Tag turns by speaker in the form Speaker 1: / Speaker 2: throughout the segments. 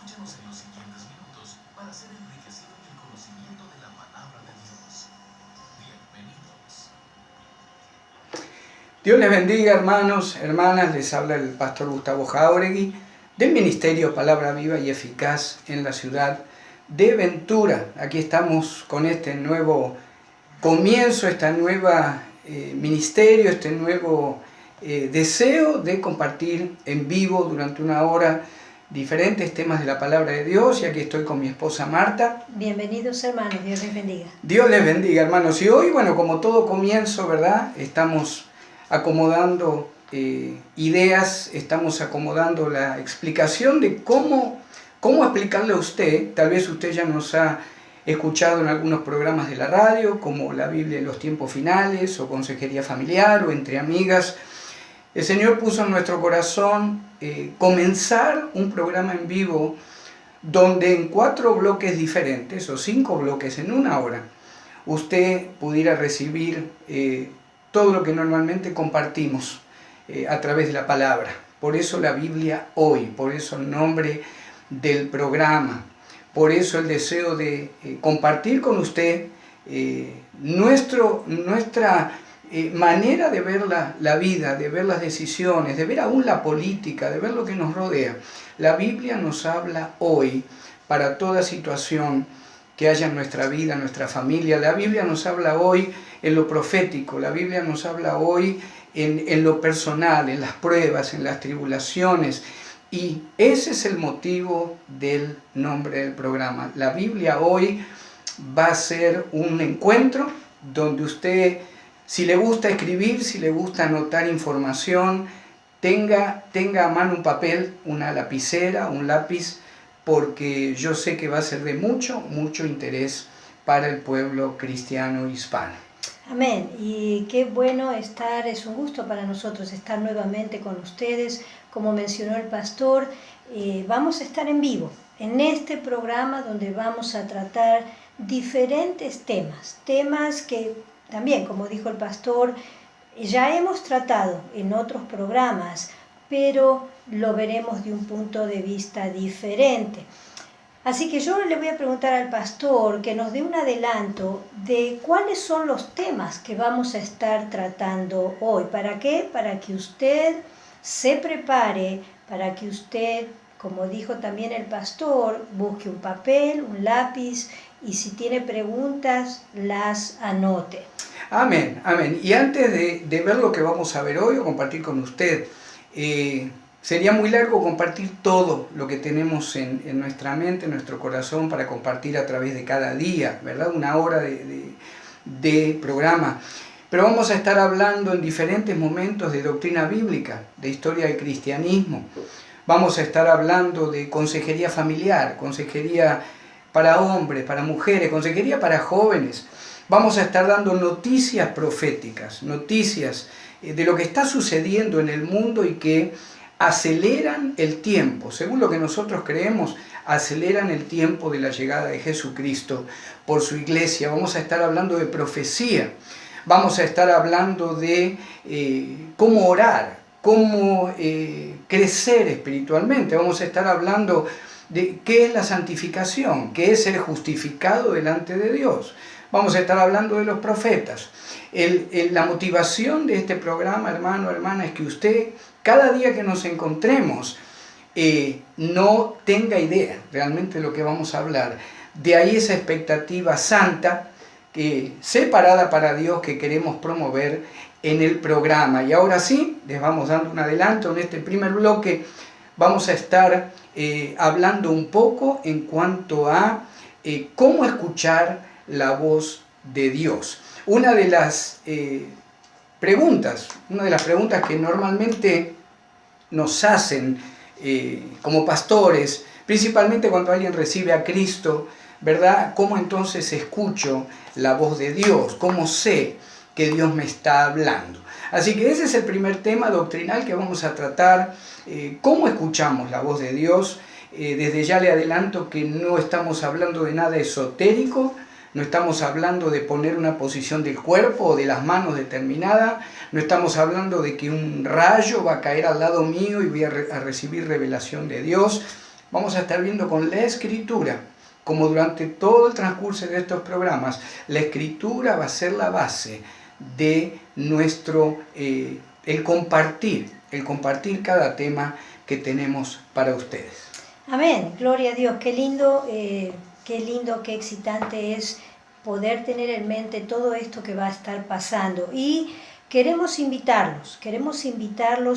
Speaker 1: Escúchanos en los siguientes minutos para ser enriquecido en el conocimiento de la palabra de Dios. Bienvenidos.
Speaker 2: Dios les bendiga, hermanos, hermanas. Les habla el pastor Gustavo Jáuregui del Ministerio Palabra Viva y Eficaz en la ciudad de Ventura. Aquí estamos con este nuevo comienzo, esta nueva ministerio, este nuevo deseo de compartir en vivo durante una hora diferentes temas de la palabra de Dios. Y aquí estoy con mi esposa Marta.
Speaker 3: Bienvenidos, hermanos, Dios les bendiga.
Speaker 2: Dios les bendiga, hermanos. Y hoy, bueno, como todo comienzo, ¿verdad? Estamos acomodando ideas, estamos acomodando la explicación de cómo explicarle a usted. Tal vez usted ya nos ha escuchado en algunos programas de la radio, como la Biblia en los tiempos finales, o consejería familiar, o entre amigas. El Señor puso en nuestro corazón comenzar un programa en vivo donde en 4 bloques diferentes, o 5 bloques en una hora, usted pudiera recibir todo lo que normalmente compartimos a través de la palabra. Por eso la Biblia hoy, por eso el nombre del programa, por eso el deseo de compartir con usted nuestra manera de ver la vida, de ver las decisiones, de ver aún la política, de ver lo que nos rodea. La Biblia nos habla hoy para toda situación que haya en nuestra vida, en nuestra familia. La Biblia nos habla hoy en lo profético, la Biblia nos habla hoy en lo personal, en las pruebas, en las tribulaciones. Y ese es el motivo del nombre del programa. La Biblia hoy va a ser un encuentro donde usted, si le gusta escribir, si le gusta anotar información, tenga a mano un papel, una lapicera, un lápiz, porque yo sé que va a ser de mucho interés para el pueblo cristiano hispano.
Speaker 3: Amén. Y qué bueno estar, es un gusto para nosotros estar nuevamente con ustedes. Como mencionó el pastor, vamos a estar en vivo en este programa donde vamos a tratar diferentes temas que también, como dijo el pastor, ya hemos tratado en otros programas, pero lo veremos de un punto de vista diferente. Así que yo le voy a preguntar al pastor que nos dé un adelanto de cuáles son los temas que vamos a estar tratando hoy. ¿Para qué? Para que usted se prepare, para que usted, como dijo también el pastor, busque un papel, un lápiz y si tiene preguntas, las anote.
Speaker 2: Amén, amén. Y antes de ver lo que vamos a ver hoy o compartir con usted, sería muy largo compartir todo lo que tenemos en nuestra mente, en nuestro corazón, para compartir a través de cada día, ¿verdad? Una hora de programa. Pero vamos a estar hablando en diferentes momentos de doctrina bíblica, de historia del cristianismo. Vamos a estar hablando de consejería familiar, consejería para hombres, para mujeres, consejería para jóvenes. Vamos a estar dando noticias proféticas, noticias de lo que está sucediendo en el mundo y que aceleran el tiempo, según lo que nosotros creemos, aceleran el tiempo de la llegada de Jesucristo por su iglesia. Vamos a estar hablando de profecía, vamos a estar hablando de cómo orar, cómo crecer espiritualmente, vamos a estar hablando de qué es la santificación, qué es ser justificado delante de Dios. Vamos a estar hablando de los profetas. La motivación de este programa, hermano, hermana, es que usted, cada día que nos encontremos, no tenga idea realmente de lo que vamos a hablar. De ahí esa expectativa santa, separada para Dios, que queremos promover en el programa. Y ahora sí, les vamos dando un adelanto. En este primer bloque vamos a estar hablando un poco en cuanto a cómo escuchar la voz de Dios. Una de las preguntas que normalmente nos hacen como pastores, principalmente cuando alguien recibe a Cristo, ¿verdad? ¿Cómo entonces escucho la voz de Dios? ¿Cómo sé que Dios me está hablando? Así que ese es el primer tema doctrinal que vamos a tratar, cómo escuchamos la voz de Dios. Desde ya le adelanto que no estamos hablando de nada esotérico, no estamos hablando de poner una posición del cuerpo o de las manos determinada, no estamos hablando de que un rayo va a caer al lado mío y voy a recibir revelación de Dios. vamos a estar viendo con la Escritura, como durante todo el transcurso de estos programas, la Escritura va a ser la base de nuestro, el compartir cada tema que tenemos para ustedes.
Speaker 3: Amén, gloria a Dios, qué lindo, qué excitante es poder tener en mente todo esto que va a estar pasando. Y queremos invitarlos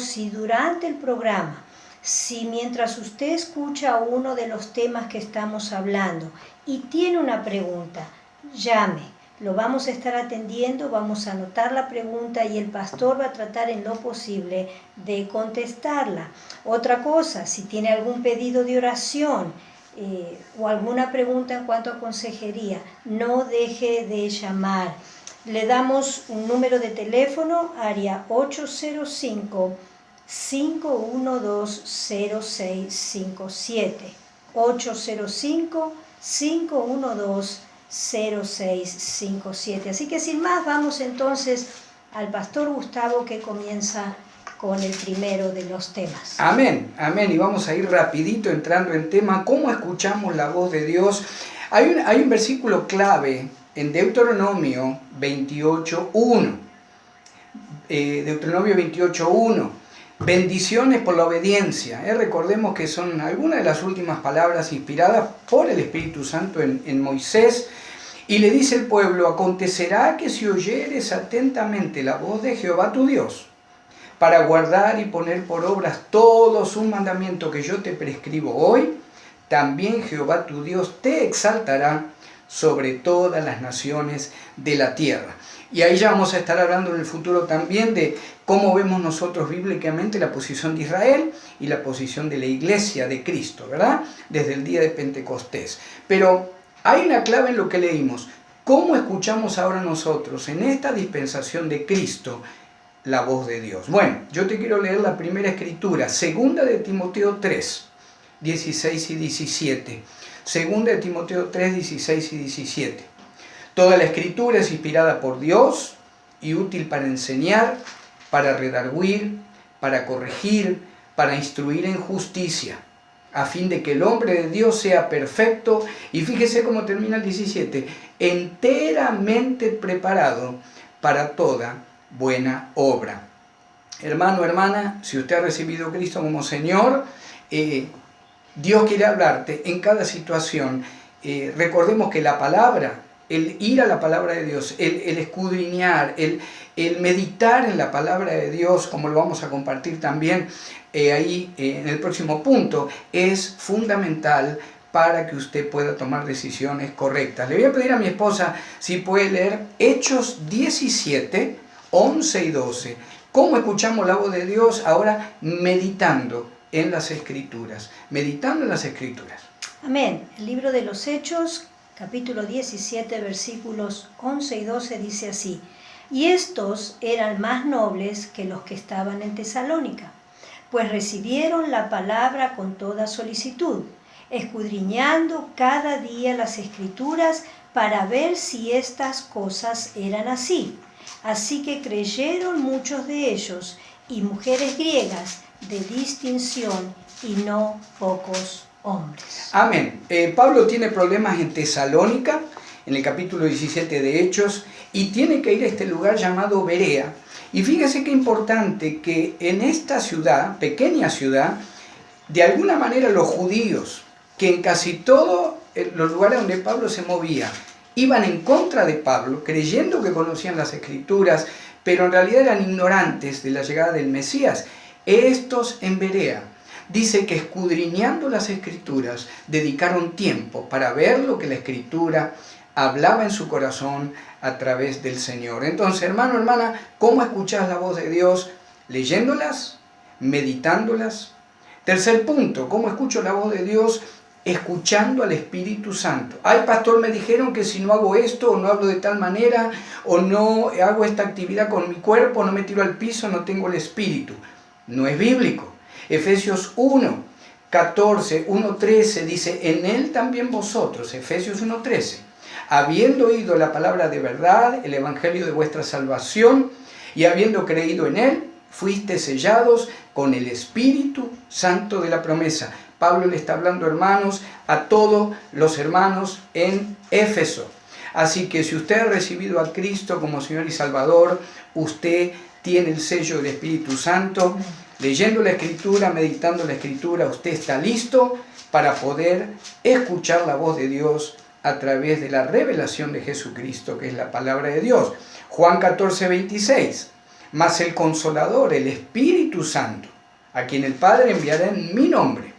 Speaker 3: si durante el programa, si mientras usted escucha uno de los temas que estamos hablando y tiene una pregunta, llame. Lo vamos a estar atendiendo, vamos a anotar la pregunta y el pastor va a tratar en lo posible de contestarla. Otra cosa, si tiene algún pedido de oración o alguna pregunta en cuanto a consejería, no deje de llamar. Le damos un número de teléfono, área 805-512-0657. 805-512-0657. Así que sin más, vamos entonces al pastor Gustavo, que comienza con el primero de los temas.
Speaker 2: Amén, amén. Y vamos a ir rapidito entrando en tema, ¿cómo escuchamos la voz de Dios? Hay un versículo clave en Deuteronomio 28.1. Deuteronomio 28.1. Bendiciones por la obediencia. Recordemos que son algunas de las últimas palabras inspiradas por el Espíritu Santo en Moisés. Y le dice el pueblo: acontecerá que si oyeres atentamente la voz de Jehová tu Dios, para guardar y poner por obras todos sus mandamientos que yo te prescribo hoy, también Jehová tu Dios te exaltará sobre todas las naciones de la tierra. Y ahí ya vamos a estar hablando en el futuro también de cómo vemos nosotros bíblicamente la posición de Israel y la posición de la iglesia de Cristo, ¿verdad? Desde el día de Pentecostés. Pero hay una clave en lo que leímos. ¿Cómo escuchamos ahora nosotros en esta dispensación de Cristo la voz de Dios? Bueno, yo te quiero leer la primera escritura, segunda de Timoteo 3, 16 y 17. Segunda de Timoteo 3, 16 y 17. Toda la escritura es inspirada por Dios y útil para enseñar, para redarguir, para corregir, para instruir en justicia, a fin de que el hombre de Dios sea perfecto, y fíjese cómo termina el 17, enteramente preparado para toda buena obra. Hermano, hermana, si usted ha recibido a Cristo como Señor, Dios quiere hablarte en cada situación. Recordemos que la palabra, el ir a la palabra de Dios, el escudriñar, el meditar en la palabra de Dios, como lo vamos a compartir también ahí en el próximo punto, es fundamental para que usted pueda tomar decisiones correctas. Le voy a pedir a mi esposa si puede leer Hechos 17, 11 y 12. ¿Cómo escuchamos la voz de Dios? Ahora meditando en las Escrituras. Meditando en las Escrituras.
Speaker 3: Amén. El libro de los Hechos, capítulo 17, versículos 11 y 12 dice así: y estos eran más nobles que los que estaban en Tesalónica, pues recibieron la palabra con toda solicitud, escudriñando cada día las Escrituras para ver si estas cosas eran así. Así que creyeron muchos de ellos, y mujeres griegas de distinción, y no pocos hombres.
Speaker 2: Amén. Pablo tiene problemas en Tesalónica, en el capítulo 17 de Hechos, y tiene que ir a este lugar llamado Berea. Y fíjese qué importante que en esta ciudad, pequeña ciudad, de alguna manera los judíos, que en casi todos los lugares donde Pablo se movía, iban en contra de Pablo, creyendo que conocían las Escrituras, pero en realidad eran ignorantes de la llegada del Mesías. Estos en Berea, dice que escudriñando las Escrituras, dedicaron tiempo para ver lo que la Escritura hablaba en su corazón a través del Señor. Entonces, hermano, hermana, ¿cómo escuchás la voz de Dios? Leyéndolas, meditándolas. Tercer punto, ¿cómo escucho la voz de Dios? Escuchando al Espíritu Santo. Ay, pastor, me dijeron que si no hago esto, o no hablo de tal manera, o no hago esta actividad con mi cuerpo, no me tiro al piso, no tengo el Espíritu. No es bíblico. Efesios 1, 14, 1, 13 dice: en él también vosotros, Efesios 1, 13, habiendo oído la palabra de verdad, el evangelio de vuestra salvación, y habiendo creído en él, fuiste sellados con el Espíritu Santo de la promesa, Pablo le está hablando, hermanos, a todos los hermanos en Éfeso. Así que si usted ha recibido a Cristo como Señor y Salvador, usted tiene el sello del Espíritu Santo. Leyendo la Escritura, meditando la Escritura, usted está listo para poder escuchar la voz de Dios a través de la revelación de Jesucristo, que es la palabra de Dios. Juan 14, 26. Mas el Consolador, el Espíritu Santo, a quien el Padre enviará en mi nombre,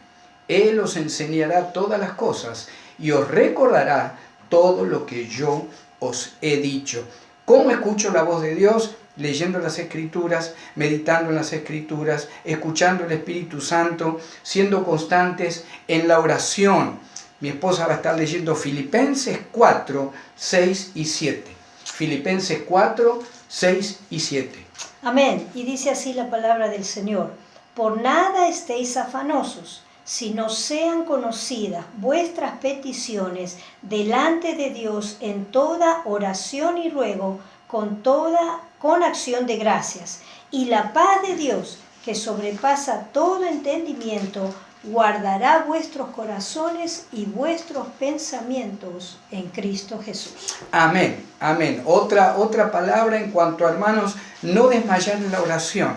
Speaker 2: Él os enseñará todas las cosas y os recordará todo lo que yo os he dicho. ¿Cómo escucho la voz de Dios? Leyendo las Escrituras, meditando en las Escrituras, escuchando el Espíritu Santo, siendo constantes en la oración. Mi esposa va a estar leyendo Filipenses 4, 6 y 7. Filipenses 4, 6 y 7.
Speaker 3: Amén. Y dice así la palabra del Señor. Por nada estéis afanosos, sino sean conocidas vuestras peticiones delante de Dios en toda oración y ruego, con acción de gracias. Y la paz de Dios, que sobrepasa todo entendimiento, guardará vuestros corazones y vuestros pensamientos en Cristo Jesús.
Speaker 2: Amén, amén. Otra palabra en cuanto a, hermanos, no desmayar en la oración.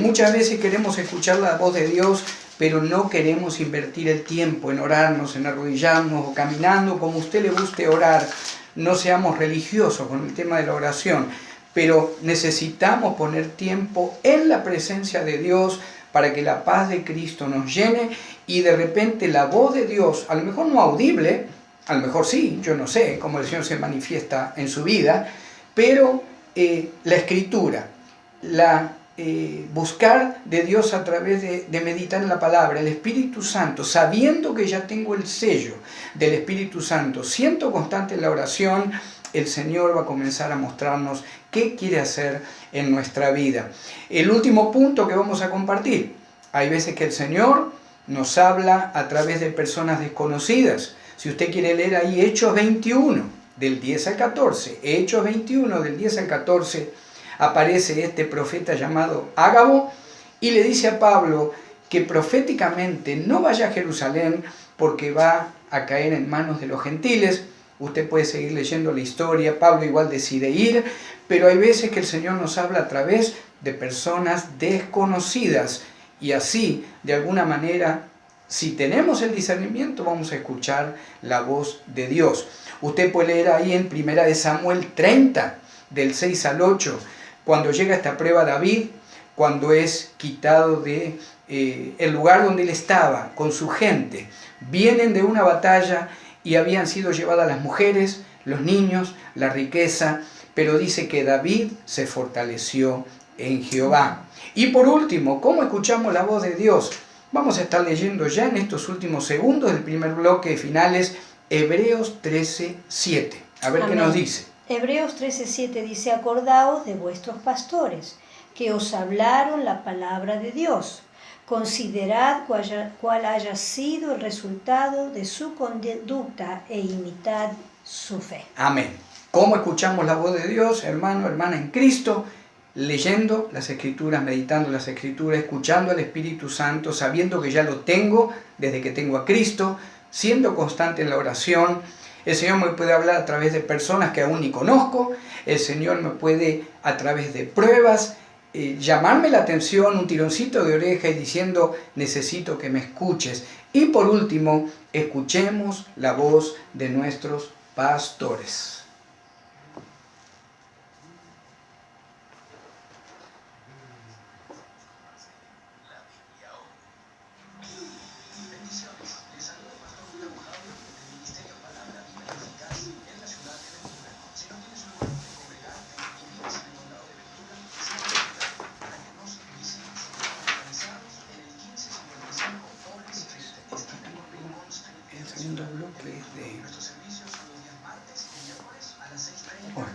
Speaker 2: Muchas veces queremos escuchar la voz de Dios, pero no queremos invertir el tiempo en orarnos, en arrodillarnos o caminando como a usted le guste orar. No seamos religiosos con el tema de la oración, pero necesitamos poner tiempo en la presencia de Dios para que la paz de Cristo nos llene y de repente la voz de Dios, a lo mejor no audible, a lo mejor sí, yo no sé cómo el Señor se manifiesta en su vida, pero la Escritura, buscar de Dios a través de meditar en la palabra, el Espíritu Santo, sabiendo que ya tengo el sello del Espíritu Santo, siendo constante en la oración, el Señor va a comenzar a mostrarnos qué quiere hacer en nuestra vida. El último punto que vamos a compartir. Hay veces que el Señor nos habla a través de personas desconocidas. Si usted quiere leer ahí Hechos 21, del 10 al 14, Hechos 21, del 10 al 14, aparece este profeta llamado Ágabo y le dice a Pablo que proféticamente no vaya a Jerusalén porque va a caer en manos de los gentiles. Usted puede seguir leyendo la historia, Pablo igual decide ir, pero hay veces que el Señor nos habla a través de personas desconocidas y así, de alguna manera, si tenemos el discernimiento, vamos a escuchar la voz de Dios. Usted puede leer ahí en 1 Samuel 30, del 6 al 8, cuando llega esta prueba David, cuando es quitado de el lugar donde él estaba, con su gente. Vienen de una batalla y habían sido llevadas las mujeres, los niños, la riqueza, pero dice que David se fortaleció en Jehová. Y por último, ¿cómo escuchamos la voz de Dios? Vamos a estar leyendo ya en estos últimos segundos del primer bloque de finales, Hebreos 13, 7. A ver qué nos dice.
Speaker 3: Hebreos 13, 7 dice, acordaos de vuestros pastores, que os hablaron la palabra de Dios. Considerad cuál haya sido el resultado de su conducta e imitad su fe.
Speaker 2: Amén. ¿Cómo escuchamos la voz de Dios, hermano, hermana en Cristo? Leyendo las Escrituras, meditando las Escrituras, escuchando al Espíritu Santo, sabiendo que ya lo tengo desde que tengo a Cristo, siendo constante en la oración. El Señor me puede hablar a través de personas que aún ni conozco. El Señor me puede, a través de pruebas, llamarme la atención, un tironcito de oreja y diciendo, necesito que me escuches. Y por último, escuchemos la voz de nuestros pastores.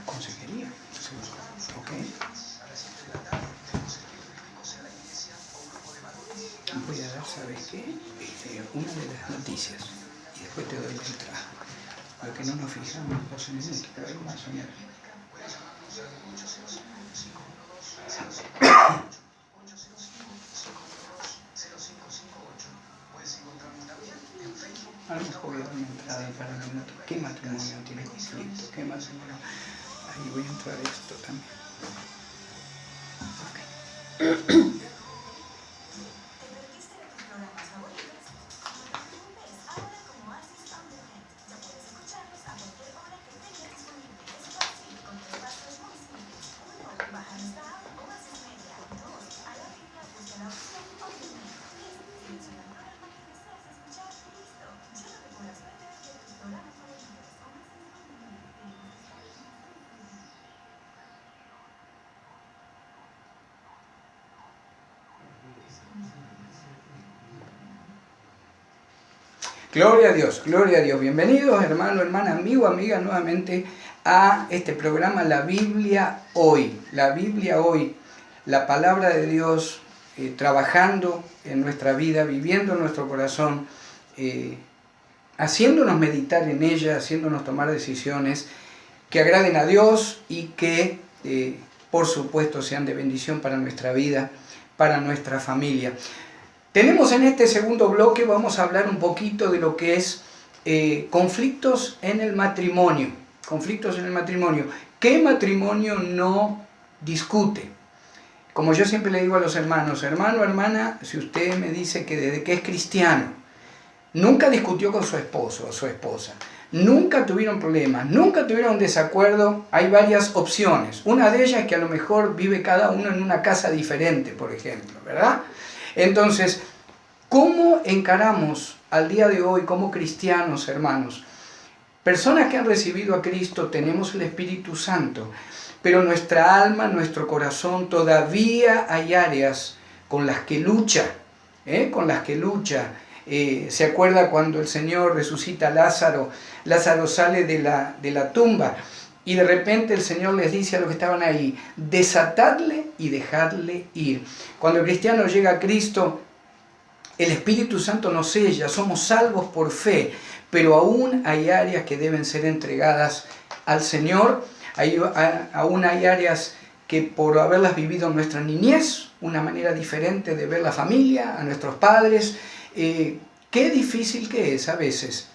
Speaker 2: Consejería. Okay. Voy a dar, ¿sabes qué? Una de las noticias y después te doy la entrada. Lo que no nos fijamos en 12 minutos, pero hay más o menos. Puedes encontrarnos para la mutua. ¿Qué matrimonio tiene conflicto? ¿Qué matrimonio? Ahí voy a entrar esto también. Okay. Gloria a Dios, gloria a Dios. Bienvenidos, hermano, hermana, amigo, amiga, nuevamente a este programa La Biblia Hoy. La Biblia Hoy, la palabra de Dios trabajando en nuestra vida, viviendo en nuestro corazón, haciéndonos meditar en ella, haciéndonos tomar decisiones que agraden a Dios y que, por supuesto, sean de bendición para nuestra vida, para nuestra familia. Tenemos en este segundo bloque, vamos a hablar un poquito de lo que es conflictos en el matrimonio. Conflictos en el matrimonio. ¿Qué matrimonio no discute? Como yo siempre le digo a los hermanos, hermano, hermana, si usted me dice que desde que es cristiano, nunca discutió con su esposo o su esposa, nunca tuvieron problemas, nunca tuvieron desacuerdo, hay varias opciones. Una de ellas es que a lo mejor vive cada uno en una casa diferente, por ejemplo, ¿verdad? Entonces, ¿cómo encaramos al día de hoy como cristianos, hermanos? Personas que han recibido a Cristo, tenemos el Espíritu Santo, pero nuestra alma, nuestro corazón, todavía hay áreas con las que lucha, con las que lucha. ¿Se acuerda cuando el Señor resucita a Lázaro? Lázaro sale de la tumba y de repente el Señor les dice a los que estaban ahí, desatadle y dejadle ir. Cuando el cristiano llega a Cristo, el Espíritu Santo nos sella, somos salvos por fe, pero aún hay áreas que deben ser entregadas al Señor, aún hay áreas que por haberlas vivido en nuestra niñez, una manera diferente de ver la familia, a nuestros padres, qué difícil que es a veces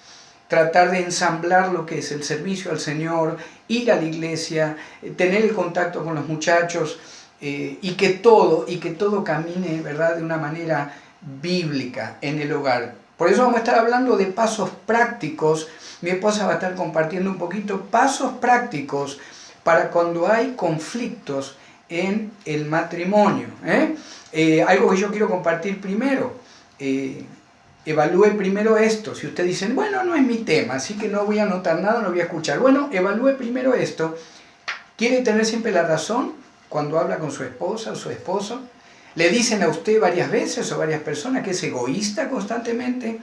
Speaker 2: tratar de ensamblar lo que es el servicio al Señor, ir a la iglesia, tener el contacto con los muchachos y que todo camine, ¿verdad?, de una manera bíblica en el hogar. Por eso vamos a estar hablando de pasos prácticos. Mi esposa va a estar compartiendo un poquito pasos prácticos para cuando hay conflictos en el matrimonio. Algo que yo quiero compartir primero. Evalúe primero esto. Si usted dice, bueno, no es mi tema, así que no voy a anotar nada, no voy a escuchar. Bueno, evalúe primero esto. ¿Quiere tener siempre la razón cuando habla con su esposa o su esposo? ¿Le dicen a usted varias veces o varias personas que es egoísta constantemente?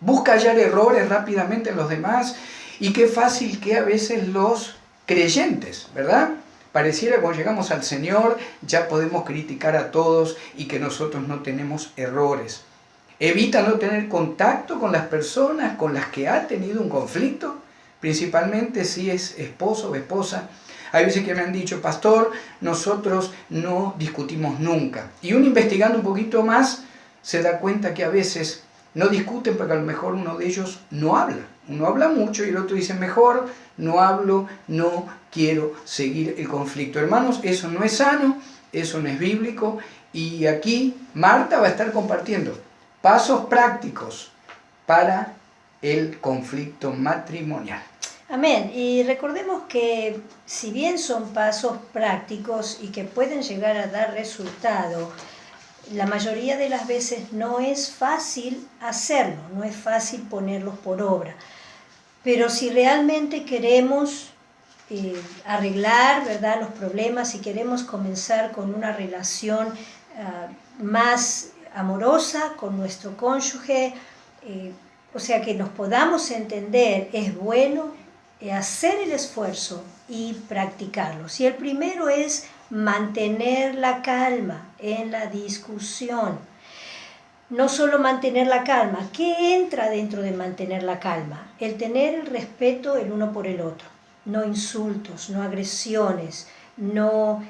Speaker 2: ¿Busca hallar errores rápidamente en los demás? Y qué fácil que a veces los creyentes, ¿verdad? Pareciera que cuando llegamos al Señor ya podemos criticar a todos y que nosotros no tenemos errores. Evita no tener contacto con las personas con las que ha tenido un conflicto, principalmente si es esposo o esposa. Hay veces que me han dicho, pastor, nosotros no discutimos nunca. Y uno investigando un poquito más se da cuenta que a veces no discuten porque a lo mejor uno de ellos no habla. Uno habla mucho y el otro dice, mejor no hablo, no quiero seguir el conflicto. Hermanos, eso no es sano, eso no es bíblico. Y aquí Marta va a estar compartiendo pasos prácticos para el conflicto matrimonial.
Speaker 3: Amén. Y recordemos que si bien son pasos prácticos y que pueden llegar a dar resultado, la mayoría de las veces no es fácil hacerlo, no es fácil ponerlos por obra. Pero si realmente queremos arreglar, ¿verdad?, los problemas, si queremos comenzar con una relación más amorosa con nuestro cónyuge, o sea, que nos podamos entender, es bueno hacer el esfuerzo y practicarlo. Si el primero es mantener la calma en la discusión, no solo mantener la calma, ¿qué entra dentro de mantener la calma? El tener el respeto el uno por el otro, no insultos, no agresiones, no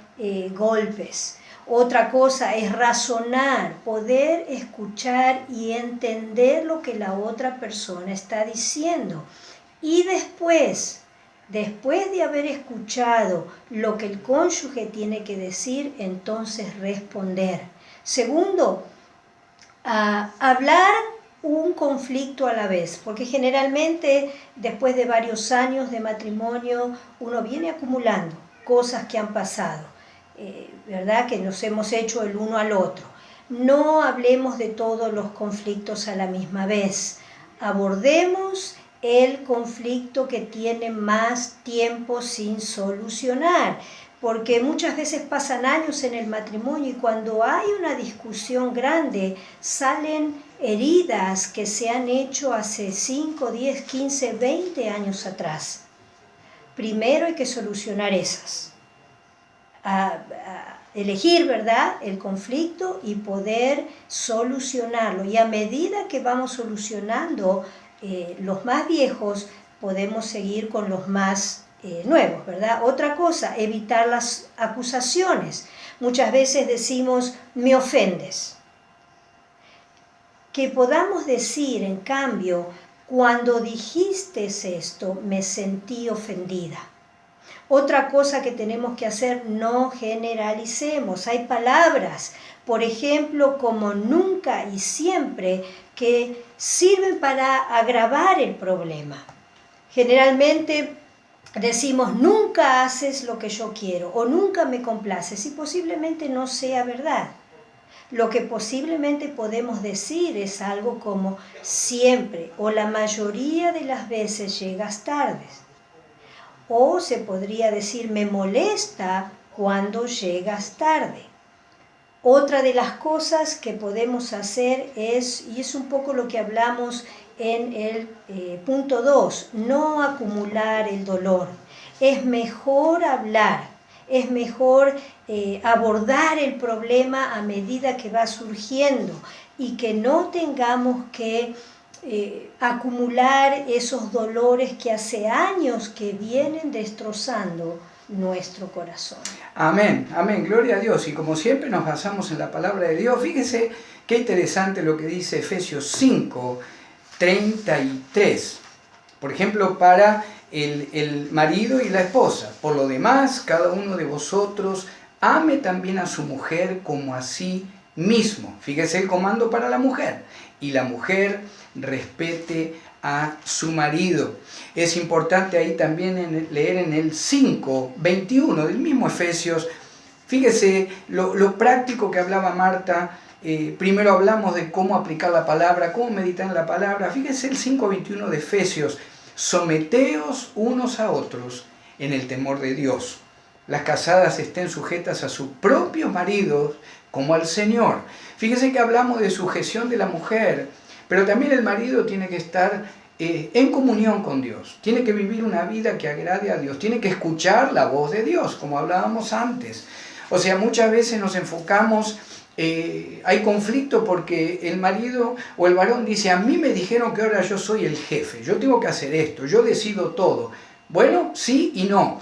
Speaker 3: golpes. Otra cosa es razonar, poder escuchar y entender lo que la otra persona está diciendo. Y después de haber escuchado lo que el cónyuge tiene que decir, entonces responder. Segundo, hablar un conflicto a la vez, porque generalmente después de varios años de matrimonio uno viene acumulando cosas que han pasado, ¿verdad? Que nos hemos hecho el uno al otro. No hablemos de todos los conflictos a la misma vez. Abordemos el conflicto que tiene más tiempo sin solucionar, porque muchas veces pasan años en el matrimonio y cuando hay una discusión grande salen heridas que se han hecho hace 5, 10, 15, 20 años atrás. Primero hay que solucionar esas. Elegir, ¿verdad?, el conflicto y poder solucionarlo. Y a medida que vamos solucionando los más viejos, podemos seguir con los más nuevos, ¿verdad? Otra cosa, evitar las acusaciones. Muchas veces decimos, me ofendes. Que podamos decir, en cambio, cuando dijiste esto, me sentí ofendida. Otra cosa que tenemos que hacer, no generalicemos. Hay palabras, por ejemplo, como nunca y siempre, que sirven para agravar el problema. Generalmente decimos, nunca haces lo que yo quiero o nunca me complaces, y posiblemente no sea verdad. Lo que posiblemente podemos decir es algo como, siempre o la mayoría de las veces llegas tarde. O se podría decir, me molesta cuando llegas tarde. Otra de las cosas que podemos hacer es, y es un poco lo que hablamos en el punto 2, no acumular el dolor. Es mejor hablar, es mejor abordar el problema a medida que va surgiendo y que no tengamos que acumular esos dolores que hace años que vienen destrozando nuestro corazón.
Speaker 2: Amén, amén, gloria a Dios. Y como siempre nos basamos en la palabra de Dios. Fíjense qué interesante lo que dice Efesios 5, 33. Por ejemplo, para el marido y la esposa. Por lo demás, cada uno de vosotros ame también a su mujer como a sí mismo. Fíjese el comando para la mujer. Y la mujer respete a su marido. Es importante ahí también leer en el 5:21 del mismo Efesios. Fíjese lo práctico que hablaba Marta. Primero hablamos de cómo aplicar la palabra, cómo meditar en la palabra. Fíjese el 5:21 de Efesios. Someteos unos a otros en el temor de Dios. Las casadas estén sujetas a sus propios maridos como al Señor. Fíjese que hablamos de sujeción de la mujer, pero también el marido tiene que estar en comunión con Dios. Tiene que vivir una vida que agrade a Dios. Tiene que escuchar la voz de Dios, como hablábamos antes. O sea, muchas veces nos enfocamos, hay conflicto porque el marido o el varón dice, a mí me dijeron que ahora yo soy el jefe, yo tengo que hacer esto, yo decido todo. Bueno, sí y no.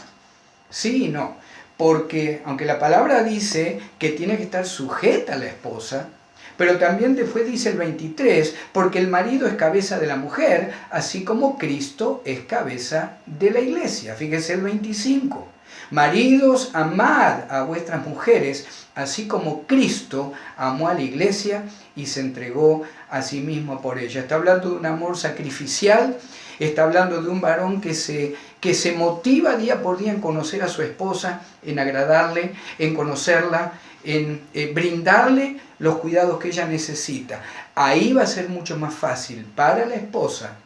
Speaker 2: Sí y no. Porque aunque la palabra dice que tiene que estar sujeta a la esposa, pero también después dice el 23, porque el marido es cabeza de la mujer, así como Cristo es cabeza de la iglesia. Fíjese el 25. Maridos, amad a vuestras mujeres, así como Cristo amó a la iglesia y se entregó a sí mismo por ella. Está hablando de un amor sacrificial, está hablando de un varón que se motiva día por día en conocer a su esposa, en agradarle, en conocerla, en brindarle los cuidados que ella necesita. Ahí va a ser mucho más fácil para la esposa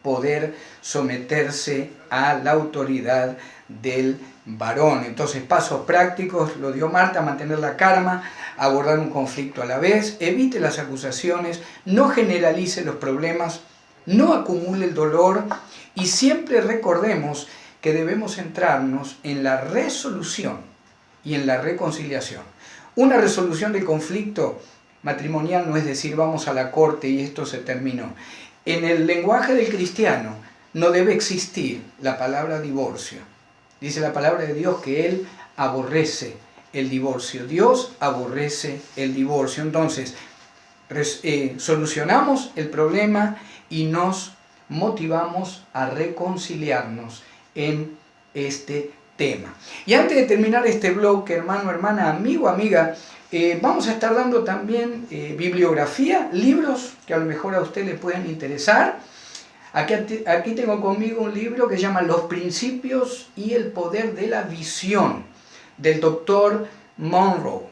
Speaker 2: poder someterse a la autoridad del varón. Entonces, pasos prácticos, lo dio Marta: mantener la calma, abordar un conflicto a la vez, evite las acusaciones, no generalice los problemas, no acumule el dolor y siempre recordemos que debemos centrarnos en la resolución y en la reconciliación. Una resolución del conflicto matrimonial no es decir vamos a la corte y esto se terminó. En el lenguaje del cristiano no debe existir la palabra divorcio. Dice la palabra de Dios que Él aborrece el divorcio. Dios aborrece el divorcio. Entonces, solucionamos el problema y nos motivamos a reconciliarnos en este tema. Y antes de terminar este bloque, hermano, hermana, amigo, amiga, vamos a estar dando también bibliografía, libros que a lo mejor a usted le pueden interesar. Aquí tengo conmigo un libro que se llama Los principios y el poder de la visión, del doctor Monroe,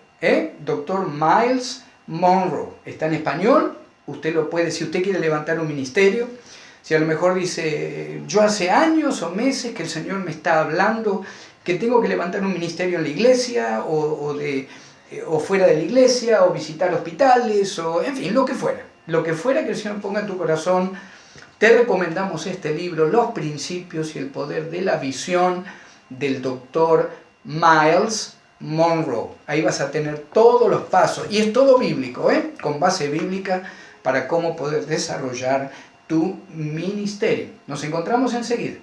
Speaker 2: doctor Miles Monroe. Está en español, usted lo puede, si usted quiere levantar un ministerio, si a lo mejor dice, yo hace años o meses que el Señor me está hablando que tengo que levantar un ministerio en la iglesia o fuera de la iglesia, o visitar hospitales, o en fin, lo que fuera que el Señor ponga en tu corazón, te recomendamos este libro, Los principios y el poder de la visión, del doctor Miles Monroe. Ahí vas a tener todos los pasos, y es todo bíblico, con base bíblica, para cómo poder desarrollar tu ministerio. Nos encontramos enseguida.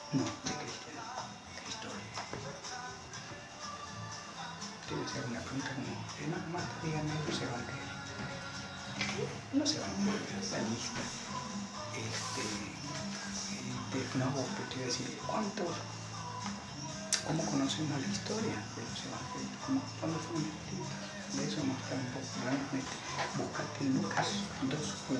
Speaker 2: No, de cristiano, historia. Debe ser una pregunta como, más díganme, no se van a caer. No se van a caer, la lista. No, pero te iba a decir, ¿cómo conocemos la historia de los evangelios? ¿Cuándo fueron escritos? De eso vamos a estar un poco realmente. Buscate Lucas 2:1.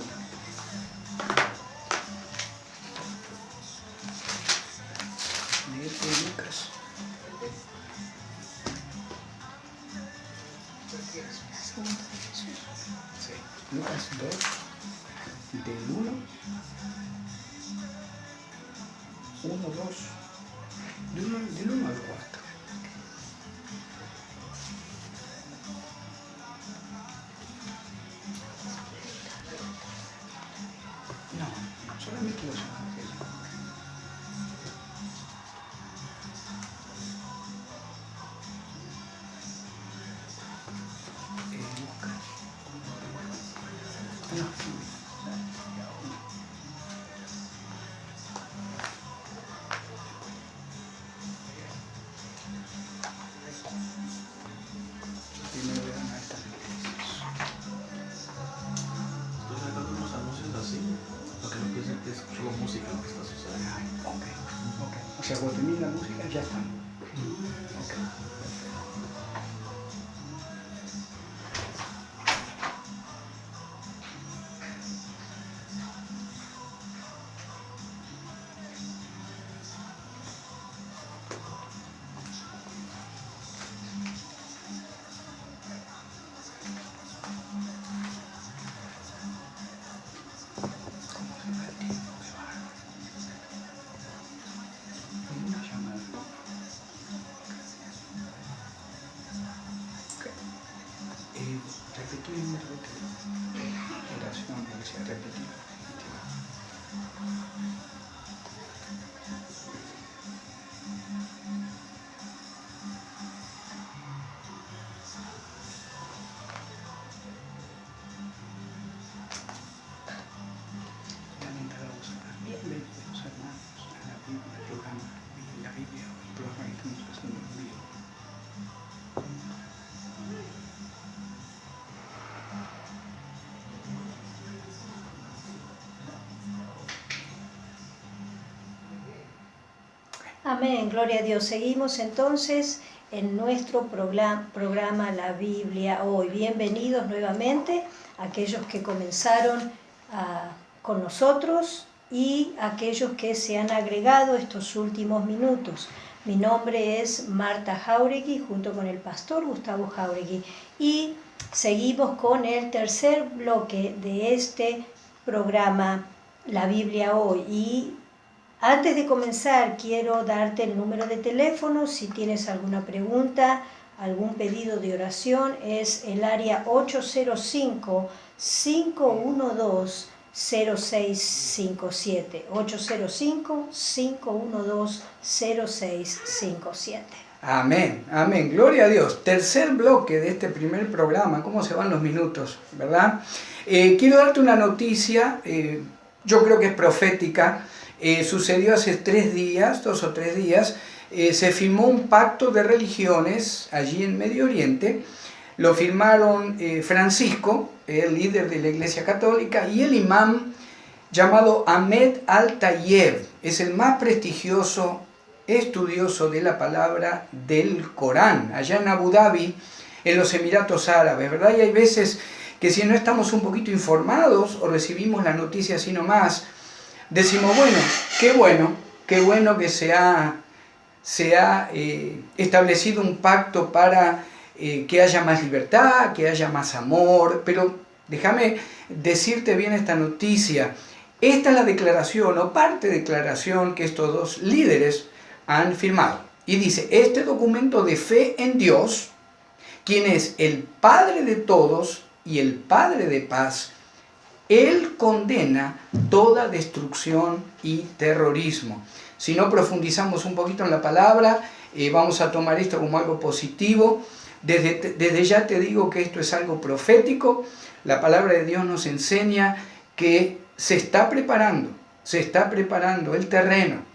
Speaker 2: Lucas. Sí. Lucas 2, del 1, 2, del 1 al 4. No, solamente los evangelios. O sea, cuando termine la música ya están. Okay.
Speaker 3: Amén, gloria a Dios. Seguimos entonces en nuestro programa La Biblia Hoy. Bienvenidos nuevamente a aquellos que comenzaron con nosotros y aquellos que se han agregado estos últimos minutos. Mi nombre es Marta Jauregui, junto con el pastor Gustavo Jauregui, y seguimos con el tercer bloque de este programa La Biblia Hoy. Y antes de comenzar, quiero darte el número de teléfono si tienes alguna pregunta, algún pedido de oración, es el área 805-512-0657. 805-512-0657.
Speaker 2: Amén, amén, gloria a Dios. Tercer bloque de este primer programa, ¿cómo se van los minutos, verdad? Quiero darte una noticia, yo creo que es profética, sucedió hace 3 días, 2 o 3 días, se firmó un pacto de religiones allí en Medio Oriente, lo firmaron Francisco, el líder de la Iglesia Católica, y el imán llamado Ahmed Al-Tayeb, es el más prestigioso estudioso de la palabra del Corán, allá en Abu Dhabi, en los Emiratos Árabes, ¿verdad? Y hay veces que si no estamos un poquito informados o recibimos la noticia así nomás, decimos, qué bueno que se ha establecido un pacto para que haya más libertad, que haya más amor, pero déjame decirte bien esta noticia. Esta es la declaración o parte de declaración que estos dos líderes han firmado. Y dice, este documento de fe en Dios, quien es el Padre de todos y el Padre de paz, Él condena toda destrucción y terrorismo. Si no profundizamos un poquito en la palabra, vamos a tomar esto como algo positivo. Desde ya te digo que esto es algo profético. La palabra de Dios nos enseña que se está preparando el terreno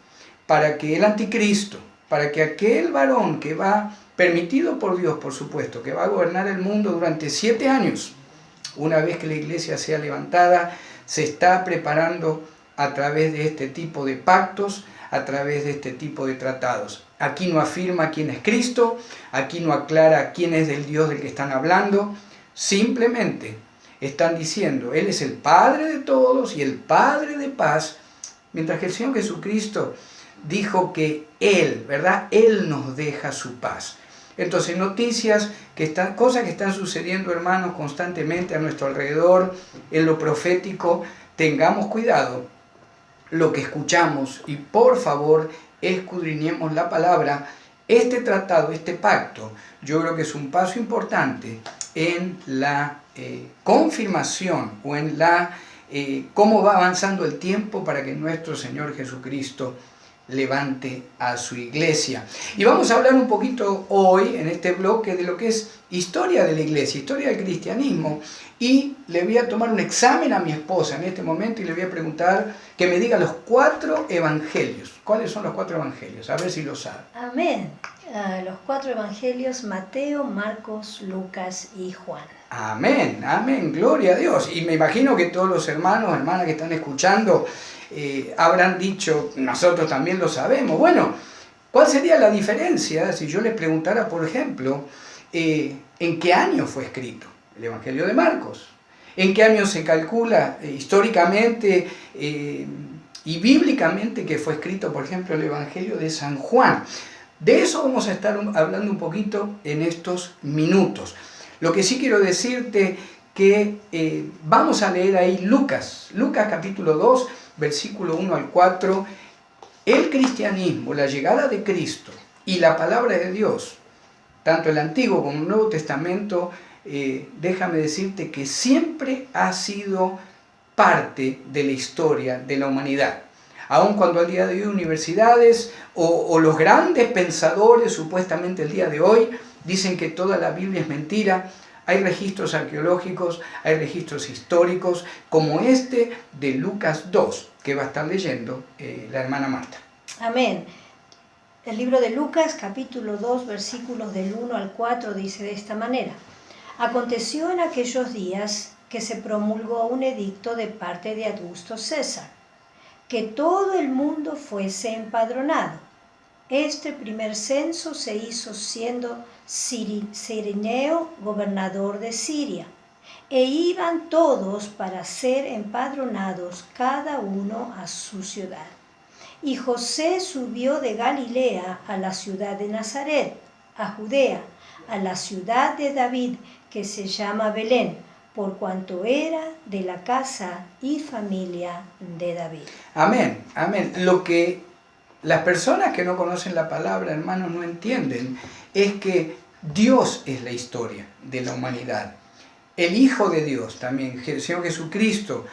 Speaker 2: para que el anticristo, para que aquel varón que va, permitido por Dios, por supuesto, que va a gobernar el mundo durante 7 años, una vez que la iglesia sea levantada, se está preparando a través de este tipo de pactos, a través de este tipo de tratados. Aquí no afirma quién es Cristo, aquí no aclara quién es el Dios del que están hablando, simplemente están diciendo, Él es el Padre de todos y el Padre de paz, mientras que el Señor Jesucristo dijo que Él, ¿verdad? Él nos deja su paz. Entonces, cosas que están sucediendo, hermanos, constantemente a nuestro alrededor, en lo profético, tengamos cuidado lo que escuchamos y por favor escudriñemos la palabra. Este tratado, este pacto, yo creo que es un paso importante en la confirmación o en la cómo va avanzando el tiempo para que nuestro Señor Jesucristo levante a su iglesia. Y vamos a hablar un poquito hoy en este bloque de lo que es historia de la iglesia, historia del cristianismo, y le voy a tomar un examen a mi esposa en este momento y le voy a preguntar que me diga los 4 evangelios. ¿Cuáles son los 4 evangelios? A ver si lo sabe.
Speaker 3: Amén. Los 4 evangelios, Mateo, Marcos, Lucas y Juan.
Speaker 2: Amén, amén, gloria a Dios. Y me imagino que todos los hermanos, hermanas que están escuchando habrán dicho, nosotros también lo sabemos. Bueno, ¿cuál sería la diferencia si yo les preguntara, por ejemplo, en qué año fue escrito el Evangelio de Marcos? ¿En qué año se calcula históricamente y bíblicamente que fue escrito, por ejemplo, el Evangelio de San Juan? De eso vamos a estar hablando un poquito en estos minutos. Lo que sí quiero decirte que vamos a leer ahí Lucas capítulo 2, versículo 1 al 4. El cristianismo, la llegada de Cristo y la palabra de Dios, tanto el Antiguo como el Nuevo Testamento, déjame decirte que siempre ha sido parte de la historia de la humanidad. Aun cuando al día de hoy universidades o los grandes pensadores, supuestamente el día de hoy, dicen que toda la Biblia es mentira, hay registros arqueológicos, hay registros históricos, como este de Lucas 2, que va a estar leyendo la hermana Marta.
Speaker 3: Amén. El libro de Lucas, capítulo 2, versículos del 1 al 4, dice de esta manera. Aconteció en aquellos días que se promulgó un edicto de parte de Augusto César, que todo el mundo fuese empadronado. Este primer censo se hizo siendo Cirenio gobernador de Siria, e iban todos para ser empadronados, cada uno a su ciudad. Y José subió de Galilea a la ciudad de Nazaret, a Judea, a la ciudad de David, que se llama Belén, por cuanto era de la casa y familia de David.
Speaker 2: Amén, amén. Lo que las personas que no conocen la palabra, hermanos, no entienden es que Dios es la historia de la humanidad. El Hijo de Dios también, el Señor Jesucristo,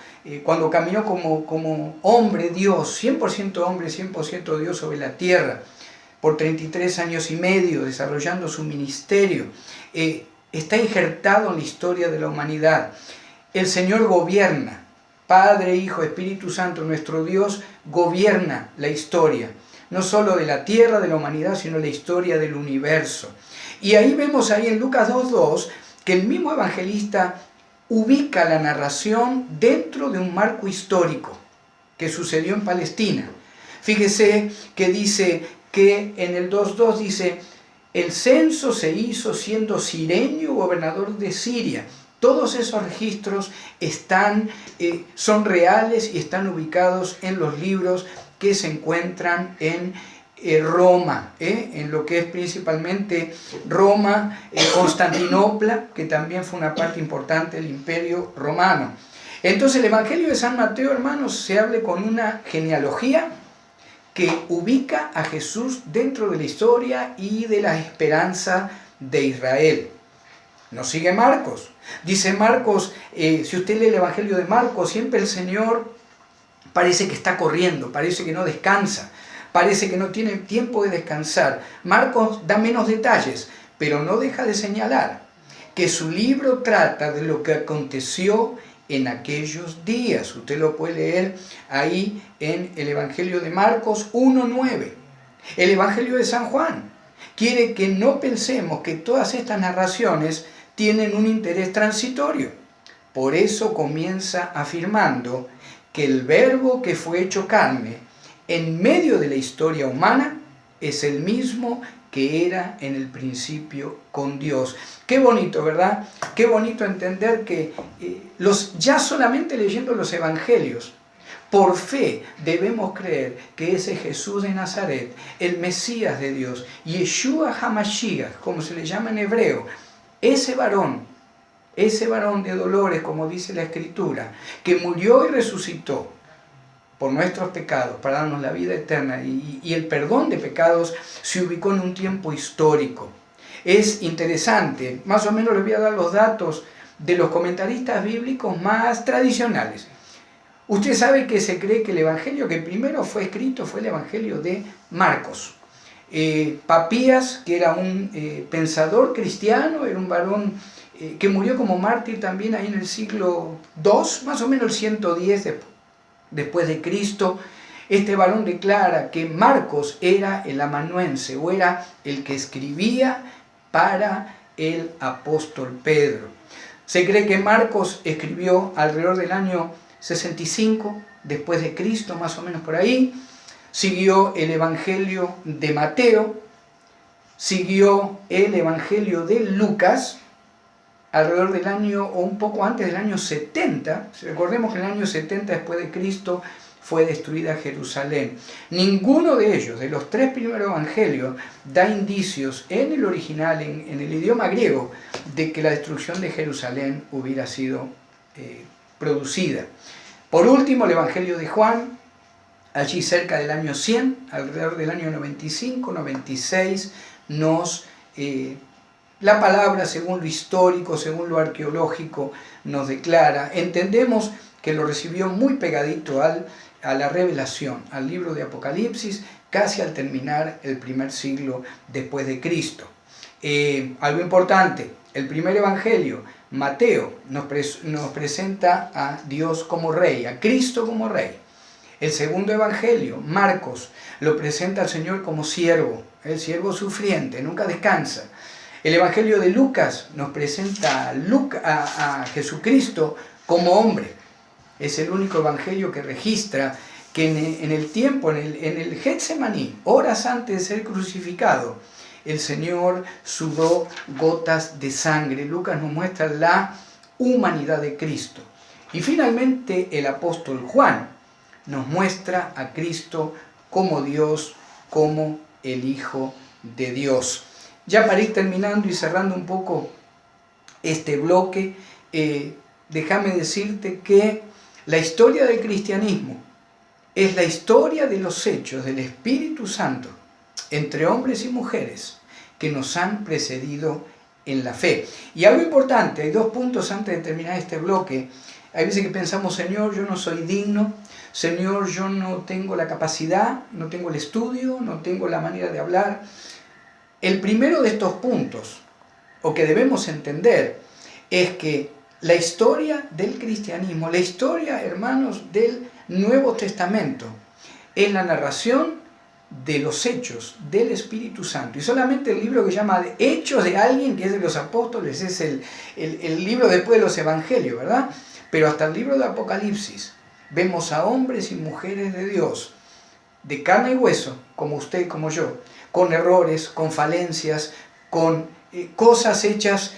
Speaker 2: cuando caminó como hombre Dios, 100% hombre, 100% Dios sobre la tierra, por 33 años y medio, desarrollando su ministerio, está injertado en la historia de la humanidad. El Señor gobierna, Padre, Hijo, Espíritu Santo, nuestro Dios gobierna la historia, no solo de la tierra, de la humanidad, sino la historia del universo. Y ahí vemos ahí en Lucas 2:2 que el mismo evangelista ubica la narración dentro de un marco histórico que sucedió en Palestina. Fíjese que dice que en el 2:2 dice, el censo se hizo siendo Cirenio gobernador de Siria. Todos esos registros son reales y están ubicados en los libros que se encuentran en Roma, en lo que es principalmente Roma, Constantinopla, que también fue una parte importante del Imperio Romano. Entonces el Evangelio de San Mateo, hermanos, se habla con una genealogía que ubica a Jesús dentro de la historia y de la esperanza de Israel. Nos sigue Marcos. Dice Marcos, si usted lee el Evangelio de Marcos, siempre el Señor parece que está corriendo, parece que no descansa, parece que no tiene tiempo de descansar. Marcos da menos detalles, pero no deja de señalar que su libro trata de lo que aconteció en aquellos días. Usted lo puede leer ahí en el Evangelio de Marcos 1:9. El Evangelio de San Juan quiere que no pensemos que todas estas narraciones tienen un interés transitorio. Por eso comienza afirmando que el Verbo que fue hecho carne en medio de la historia humana es el mismo que era en el principio con Dios. Qué bonito, ¿verdad? Qué bonito entender que ya solamente leyendo los evangelios, por fe debemos creer que ese Jesús de Nazaret, el Mesías de Dios, Yeshua HaMashiach, como se le llama en hebreo, ese varón de dolores, como dice la Escritura, que murió y resucitó por nuestros pecados, para darnos la vida eterna y el perdón de pecados, se ubicó en un tiempo histórico. Es interesante, más o menos les voy a dar los datos de los comentaristas bíblicos más tradicionales. Usted sabe que se cree que el evangelio que primero fue escrito fue el evangelio de Marcos. Papías, que era un pensador cristiano, era un varón que murió como mártir también ahí en el siglo II, más o menos el 110 después de Cristo. Este varón declara que Marcos era el amanuense o era el que escribía para el apóstol Pedro. Se cree que Marcos escribió alrededor del año 65 después de Cristo, más o menos por ahí. Siguió el Evangelio de Mateo, siguió el Evangelio de Lucas, alrededor del año, o un poco antes del año 70, recordemos que en el año 70 después de Cristo fue destruida Jerusalén. Ninguno de ellos, de los tres primeros evangelios, da indicios en el original, en el idioma griego, de que la destrucción de Jerusalén hubiera sido producida. Por último, el Evangelio de Juan, allí cerca del año 100, alrededor del año 95, 96, la palabra, según lo histórico, según lo arqueológico, nos declara. Entendemos que lo recibió muy pegadito a la revelación, al libro de Apocalipsis, casi al terminar el primer siglo después de Cristo. Algo importante, el primer evangelio, Mateo, nos presenta a Dios como rey, a Cristo como rey. El segundo evangelio, Marcos, lo presenta al Señor como siervo, el siervo sufriente, nunca descansa. El Evangelio de Lucas nos presenta a Jesucristo como hombre. Es el único evangelio que registra que en el tiempo, en el Getsemaní, horas antes de ser crucificado, el Señor sudó gotas de sangre. Lucas nos muestra la humanidad de Cristo. Y finalmente el apóstol Juan nos muestra a Cristo como Dios, como el Hijo de Dios. Ya para ir terminando y cerrando un poco este bloque, déjame decirte que la historia del cristianismo es la historia de los hechos del Espíritu Santo entre hombres y mujeres que nos han precedido en la fe. Y algo importante, hay 2 puntos antes de terminar este bloque. Hay veces que pensamos, Señor, yo no soy digno, Señor, yo no tengo la capacidad, no tengo el estudio, no tengo la manera de hablar. El primero de estos puntos, o que debemos entender, es que la historia del cristianismo, la historia, hermanos, del Nuevo Testamento, es la narración de los hechos del Espíritu Santo. Y solamente el libro que llama Hechos de alguien, que es de los apóstoles, es el libro después de los evangelios, ¿verdad? Pero hasta el libro de Apocalipsis vemos a hombres y mujeres de Dios, de carne y hueso, como usted y como yo, con errores, con falencias, con cosas hechas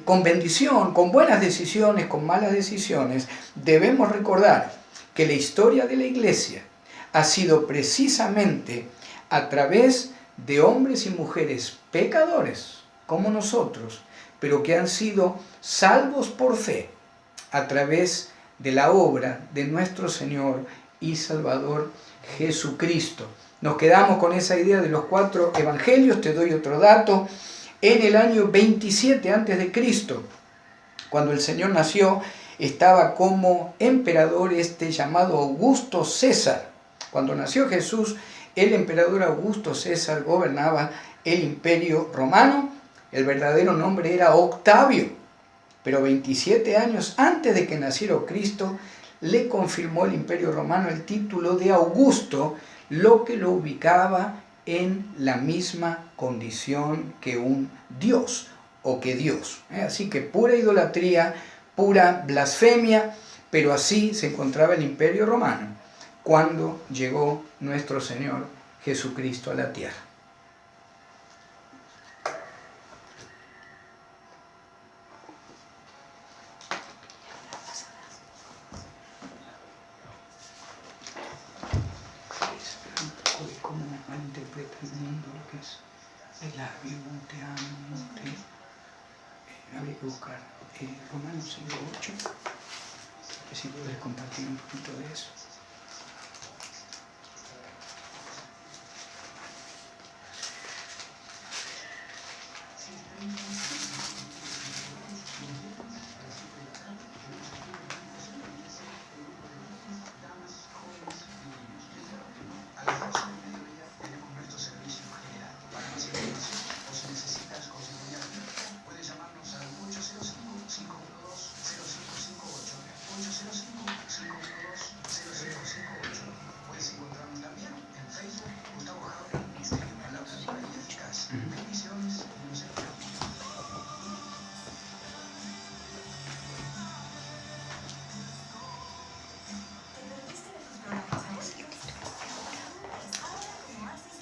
Speaker 2: con bendición, con buenas decisiones, con malas decisiones. Debemos recordar que la historia de la iglesia ha sido precisamente a través de hombres y mujeres pecadores, como nosotros, pero que han sido salvos por fe a través de la obra de nuestro Señor y Salvador Jesucristo. Nos quedamos con esa idea de los 4 evangelios. Te doy otro dato. En el año 27 a.C., cuando el Señor nació, estaba como emperador llamado Augusto César. Cuando nació Jesús, el emperador Augusto César gobernaba el Imperio Romano. El verdadero nombre era Octavio, pero 27 años antes de que naciera Cristo, le confirmó el Imperio Romano el título de Augusto, lo que lo ubicaba en la misma condición que un Dios o que Dios. Así que pura idolatría, pura blasfemia, pero así se encontraba el Imperio Romano cuando llegó nuestro Señor Jesucristo a la tierra. Cómo malinterpreta el mundo lo que es el labio, te amo, habría que buscar Romanos 5:8, que si puedes compartir un poquito de eso.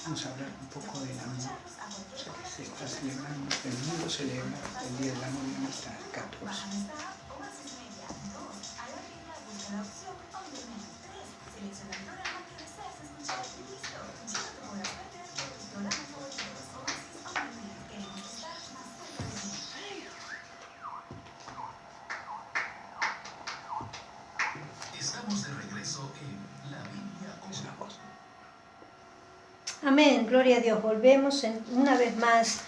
Speaker 2: Vamos a hablar un poco del amor. O sea, que se está celebrando, el mundo celebra el Día del Amor y la Amistad, el 14.
Speaker 1: Estamos de regreso en La Biblia Hoy.
Speaker 3: Amén, gloria a Dios. Volvemos una vez más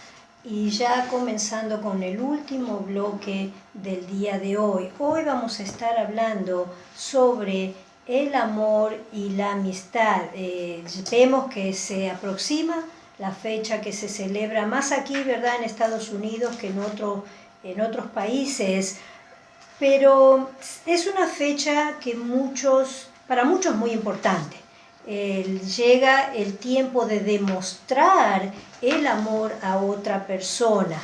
Speaker 3: y ya comenzando con el último bloque del día de hoy. Hoy vamos a estar hablando sobre el amor y la amistad. Vemos que se aproxima la fecha que se celebra más aquí, ¿verdad?, en Estados Unidos que en otros países, pero es una fecha que para muchos muy importante. Llega el tiempo de demostrar el amor a otra persona.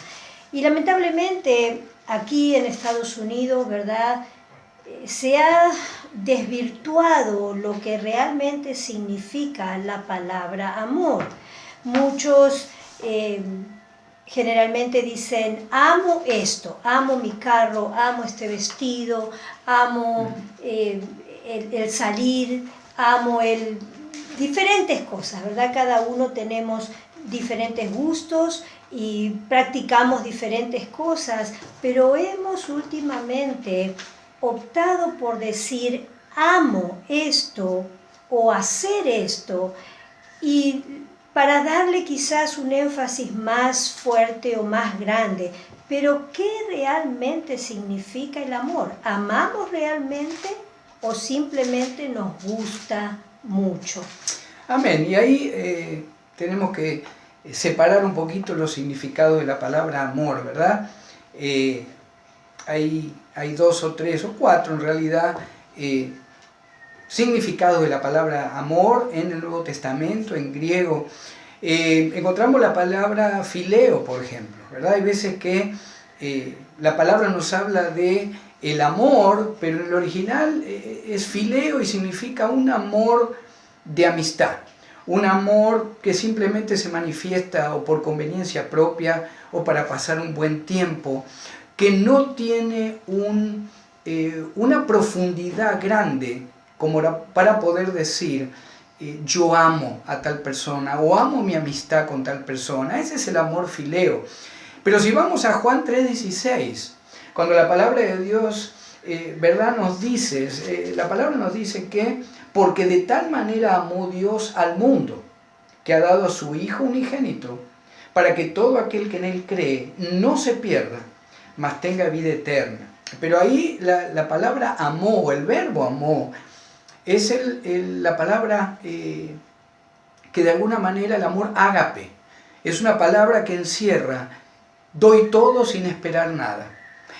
Speaker 3: Y lamentablemente aquí en Estados Unidos, ¿verdad?, se ha desvirtuado lo que realmente significa la palabra amor. Muchos generalmente dicen, amo esto, amo mi carro, amo este vestido, amo el salir, amo diferentes cosas, ¿verdad? Cada uno tenemos diferentes gustos y practicamos diferentes cosas, pero hemos últimamente optado por decir amo esto o hacer esto, y para darle quizás un énfasis más fuerte o más grande. Pero ¿qué realmente significa el amor? ¿Amamos realmente o simplemente nos gusta mucho?
Speaker 2: Amén. Y ahí tenemos que separar un poquito los significados de la palabra amor, ¿verdad? Hay 2 o 3 o 4 en realidad significados de la palabra amor en el Nuevo Testamento, en griego. Encontramos la palabra fileo, por ejemplo, ¿verdad? Hay veces que la palabra nos habla de el amor, pero en el original es fileo y significa un amor de amistad, un amor que simplemente se manifiesta o por conveniencia propia o para pasar un buen tiempo, que no tiene una profundidad grande como para poder decir yo amo a tal persona o amo mi amistad con tal persona. Ese es el amor fileo. Pero si vamos a Juan 3:16, cuando la palabra de Dios ¿verdad? Nos dice, la palabra nos dice que porque de tal manera amó Dios al mundo, que ha dado a su Hijo unigénito, para que todo aquel que en Él cree no se pierda, mas tenga vida eterna. Pero ahí la palabra amó, o el verbo amó, es la palabra que de alguna manera el amor ágape. Es una palabra que encierra, doy todo sin esperar nada.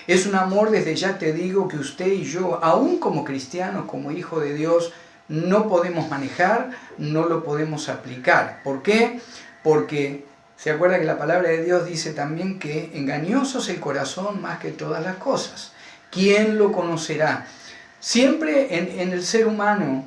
Speaker 2: Es un amor, desde ya te digo, que usted y yo, aún como cristianos, como hijos de Dios, no podemos manejar, no lo podemos aplicar. ¿Por qué? Porque se acuerda que la palabra de Dios dice también que engañoso es el corazón más que todas las cosas. ¿Quién lo conocerá? Siempre en el ser humano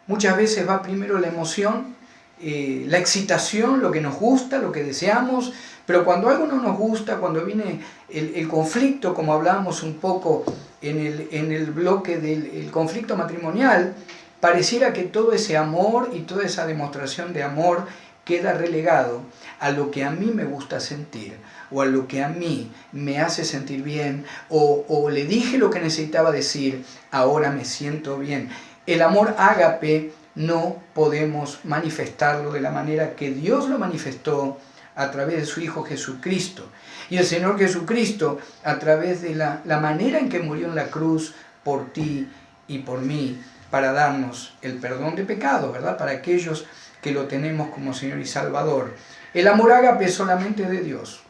Speaker 2: muchas veces va primero la emoción, la excitación, lo que nos gusta, lo que deseamos, pero cuando algo no nos gusta, cuando viene el conflicto, como hablábamos un poco en el bloque del conflicto matrimonial, pareciera que todo ese amor y toda esa demostración de amor queda relegado a lo que a mí me gusta sentir, o a lo que a mí me hace sentir bien, o le dije lo que necesitaba decir, ahora me siento bien. El amor ágape no podemos manifestarlo de la manera que Dios lo manifestó a través de su Hijo Jesucristo. Y el Señor Jesucristo, a través de la manera en que murió en la cruz por ti y por mí, para darnos el perdón de pecados, ¿verdad? Para aquellos que lo tenemos como Señor y Salvador. El amor ágape es solamente de Dios.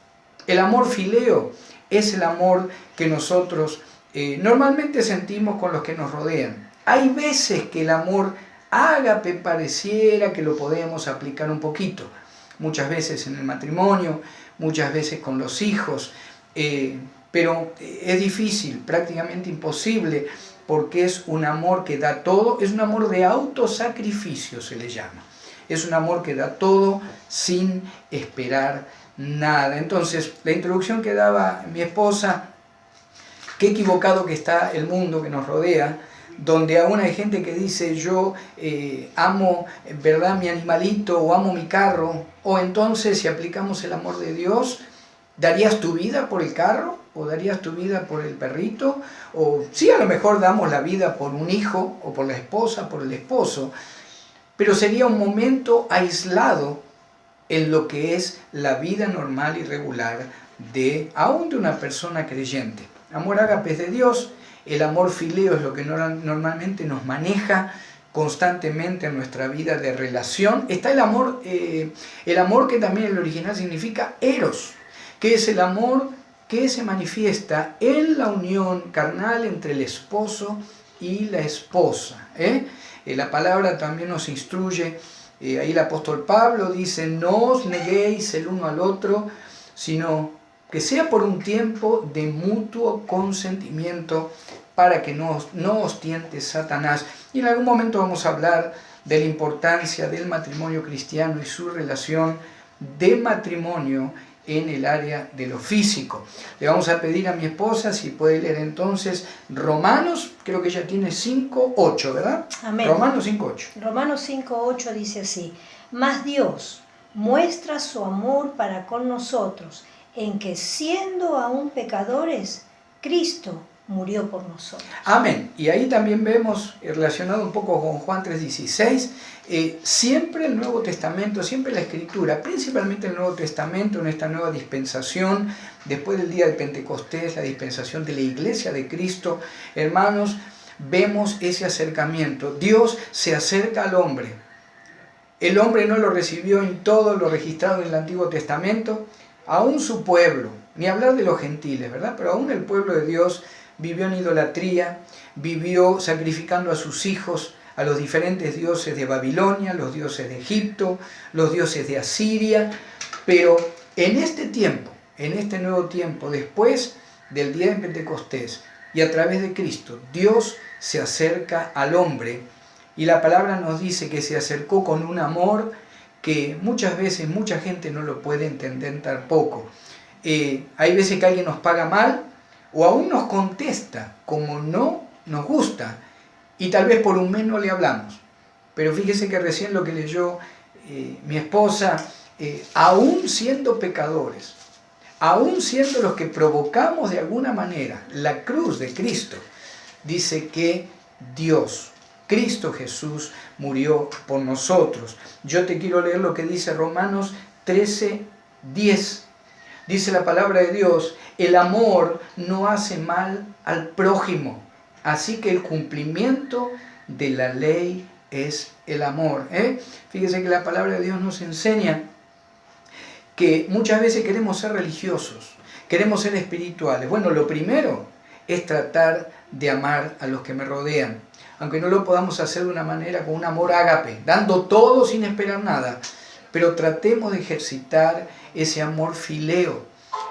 Speaker 2: El amor fileo es el amor que nosotros normalmente sentimos con los que nos rodean. Hay veces que el amor ágape pareciera que lo podemos aplicar un poquito. Muchas veces en el matrimonio, muchas veces con los hijos, pero es difícil, prácticamente imposible, porque es un amor que da todo, es un amor de autosacrificio, se le llama. Es un amor que da todo sin esperar nada. Entonces, la introducción que daba mi esposa, qué equivocado que está el mundo que nos rodea, donde aún hay gente que dice yo amo, ¿verdad?, mi animalito, o amo mi carro, o entonces si aplicamos el amor de Dios, ¿darías tu vida por el carro? ¿O darías tu vida por el perrito? O sí, a lo mejor damos la vida por un hijo, o por la esposa, por el esposo, pero sería un momento aislado en lo que es la vida normal y regular aún de una persona creyente. Amor ágape es de Dios. El amor fileo es lo que normalmente nos maneja constantemente en nuestra vida de relación. Está el amor que también en el original significa eros, que es el amor que se manifiesta en la unión carnal entre el esposo y la esposa. La palabra también nos instruye, ahí el apóstol Pablo dice, no os neguéis el uno al otro, sino que sea por un tiempo de mutuo consentimiento para que no os tiente Satanás. Y en algún momento vamos a hablar de la importancia del matrimonio cristiano y su relación de matrimonio en el área de lo físico. Le vamos a pedir a mi esposa si puede leer entonces Romanos, creo que ella tiene 5:8, ¿verdad?
Speaker 3: Amén.
Speaker 2: Romanos 5:8.
Speaker 3: Romanos 5:8 dice así: mas Dios muestra su amor para con nosotros, en que siendo aún pecadores, Cristo murió por nosotros.
Speaker 2: Amén. Y ahí también vemos, relacionado un poco con Juan 3:16, siempre el Nuevo Testamento, siempre la Escritura, principalmente el Nuevo Testamento, en esta nueva dispensación, después del día de Pentecostés, la dispensación de la Iglesia de Cristo, hermanos, vemos ese acercamiento. Dios se acerca al hombre. El hombre no lo recibió en todo lo registrado en el Antiguo Testamento, aún su pueblo, ni hablar de los gentiles, ¿verdad? Pero aún el pueblo de Dios vivió en idolatría, vivió sacrificando a sus hijos a los diferentes dioses de Babilonia, los dioses de Egipto, los dioses de Asiria. Pero en este tiempo, en este nuevo tiempo, después del día de Pentecostés y a través de Cristo, Dios se acerca al hombre y la palabra nos dice que se acercó con un amor que muchas veces mucha gente no lo puede entender tampoco. Hay veces que alguien nos paga mal o aún nos contesta como no nos gusta y tal vez por un mes no le hablamos. Pero fíjese que recién lo que leyó mi esposa, aún siendo pecadores, aún siendo los que provocamos de alguna manera la cruz de Cristo, dice que Dios, Cristo Jesús, murió por nosotros. Yo te quiero leer lo que dice Romanos 13:10. Dice la palabra de Dios, el amor no hace mal al prójimo, así que el cumplimiento de la ley es el amor. Fíjese que la palabra de Dios nos enseña que muchas veces queremos ser religiosos, queremos ser espirituales. Bueno, lo primero es tratar de amar a los que me rodean, aunque no lo podamos hacer de una manera con un amor ágape, dando todo sin esperar nada, pero tratemos de ejercitar ese amor fileo,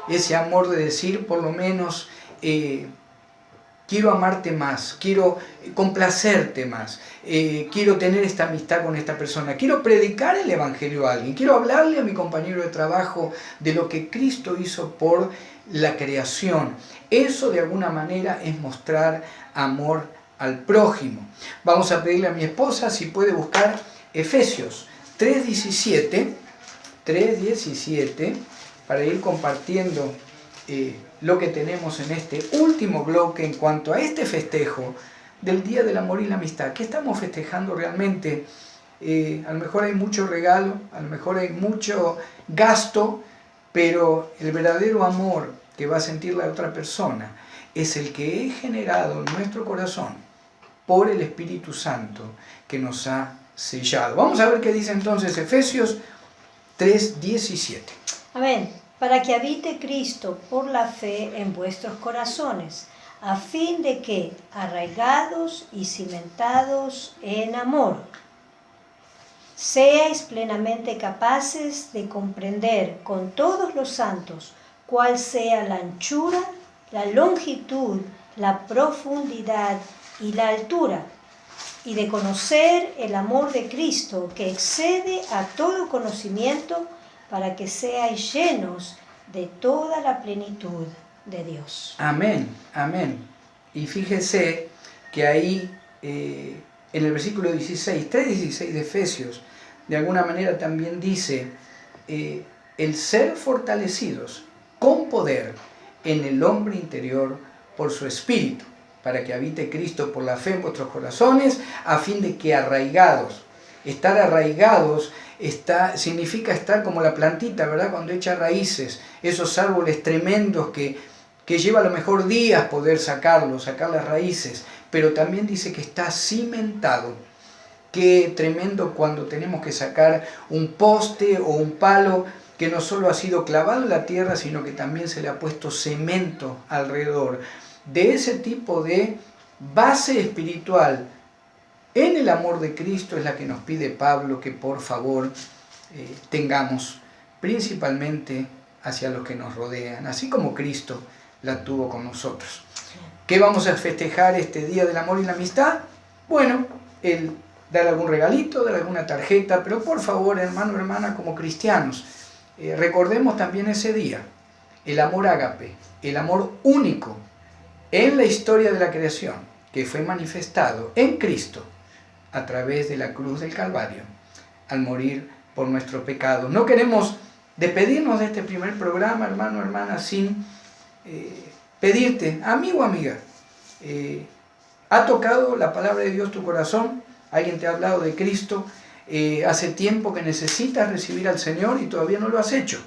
Speaker 2: ese amor de decir por lo menos quiero amarte más, quiero complacerte más, quiero tener esta amistad con esta persona, quiero predicar el evangelio a alguien, quiero hablarle a mi compañero de trabajo de lo que Cristo hizo por la creación. Eso de alguna manera es mostrar amor al prójimo. Vamos a pedirle a mi esposa si puede buscar Efesios 3:17 para ir compartiendo lo que tenemos en este último bloque en cuanto a este festejo del Día del Amor y la Amistad. ¿Qué estamos festejando realmente? A lo mejor hay mucho regalo, a lo mejor hay mucho gasto, pero el verdadero amor que va a sentir la otra persona es el que es generado en nuestro corazón por el Espíritu Santo que nos ha sellado. Vamos a ver qué dice entonces Efesios 3:17.
Speaker 3: Amén. Para que habite Cristo por la fe en vuestros corazones, a fin de que, arraigados y cimentados en amor, seáis plenamente capaces de comprender con todos los santos cuál sea la anchura, la longitud, la profundidad y la altura, y de conocer el amor de Cristo que excede a todo conocimiento, para que seáis llenos de toda la plenitud de Dios.
Speaker 2: Amén, amén. Y fíjese que ahí en el versículo 3:16 de Efesios, de alguna manera también dice el ser fortalecidos con poder en el hombre interior por su espíritu, para que habite Cristo por la fe en vuestros corazones, a fin de que arraigados, estar arraigados significa estar como la plantita, ¿verdad? Cuando echa raíces, esos árboles tremendos que lleva a lo mejor días poder sacar las raíces, pero también dice que está cimentado. Qué tremendo cuando tenemos que sacar un poste o un palo que no solo ha sido clavado en la tierra, sino que también se le ha puesto cemento alrededor. De ese tipo de base espiritual en el amor de Cristo es la que nos pide Pablo que por favor tengamos, principalmente hacia los que nos rodean, así como Cristo la tuvo con nosotros. ¿Qué vamos a festejar este Día del Amor y la Amistad? Bueno, dar algún regalito, dar alguna tarjeta, pero por favor, hermano, hermana, como cristianos, recordemos también ese día, el amor ágape, el amor único en la historia de la creación, que fue manifestado en Cristo a través de la cruz del Calvario, al morir por nuestro pecado. No queremos despedirnos de este primer programa, hermano, hermana, sin pedirte, amigo, amiga, ¿Ha tocado la palabra de Dios tu corazón? ¿Alguien te ha hablado de Cristo? Hace tiempo que necesitas recibir al Señor y todavía no lo has hecho.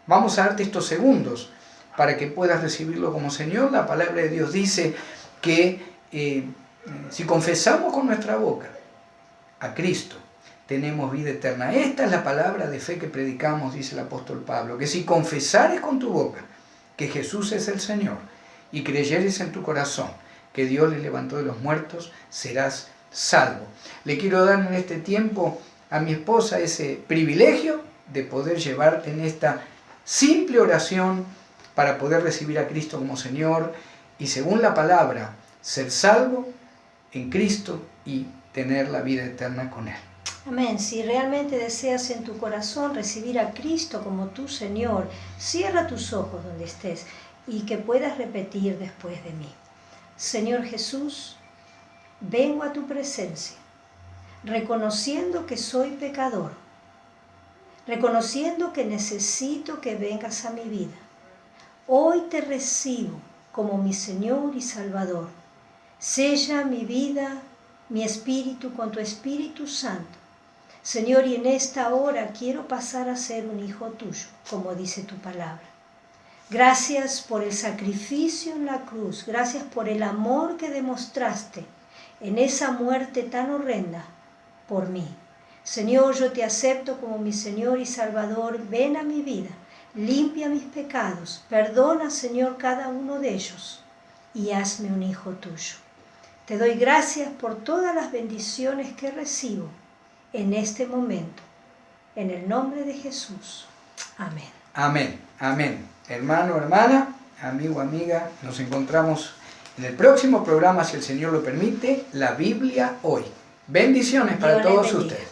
Speaker 2: Vamos a darte estos segundos para que puedas recibirlo como Señor. La palabra de Dios dice que si confesamos con nuestra boca a Cristo, tenemos vida eterna. Esta es la palabra de fe que predicamos, dice el apóstol Pablo, que si confesares con tu boca que Jesús es el Señor y creyeres en tu corazón que Dios le levantó de los muertos, serás salvo. Le quiero dar en este tiempo a mi esposa ese privilegio de poder llevarte en esta simple oración para poder recibir a Cristo como Señor y, según la palabra, ser salvo en Cristo y tener la vida eterna con Él.
Speaker 3: Amén. Si realmente deseas en tu corazón recibir a Cristo como tu Señor, cierra tus ojos donde estés y que puedas repetir después de mí. Señor Jesús, vengo a tu presencia, reconociendo que soy pecador, reconociendo que necesito que vengas a mi vida. Hoy te recibo como mi Señor y Salvador. Sella mi vida, mi espíritu con tu Espíritu Santo. Señor, y en esta hora quiero pasar a ser un hijo tuyo, como dice tu palabra. Gracias por el sacrificio en la cruz, gracias por el amor que demostraste en esa muerte tan horrenda por mí. Señor, yo te acepto como mi Señor y Salvador. Ven a mi vida, limpia mis pecados, perdona, Señor, cada uno de ellos y hazme un hijo tuyo. Te doy gracias por todas las bendiciones que recibo en este momento. En el nombre de Jesús. Amén.
Speaker 2: Amén, amén. Hermano, hermana, amigo, amiga, nos encontramos en el próximo programa, si el Señor lo permite, La Biblia Hoy. Bendiciones para todos ustedes.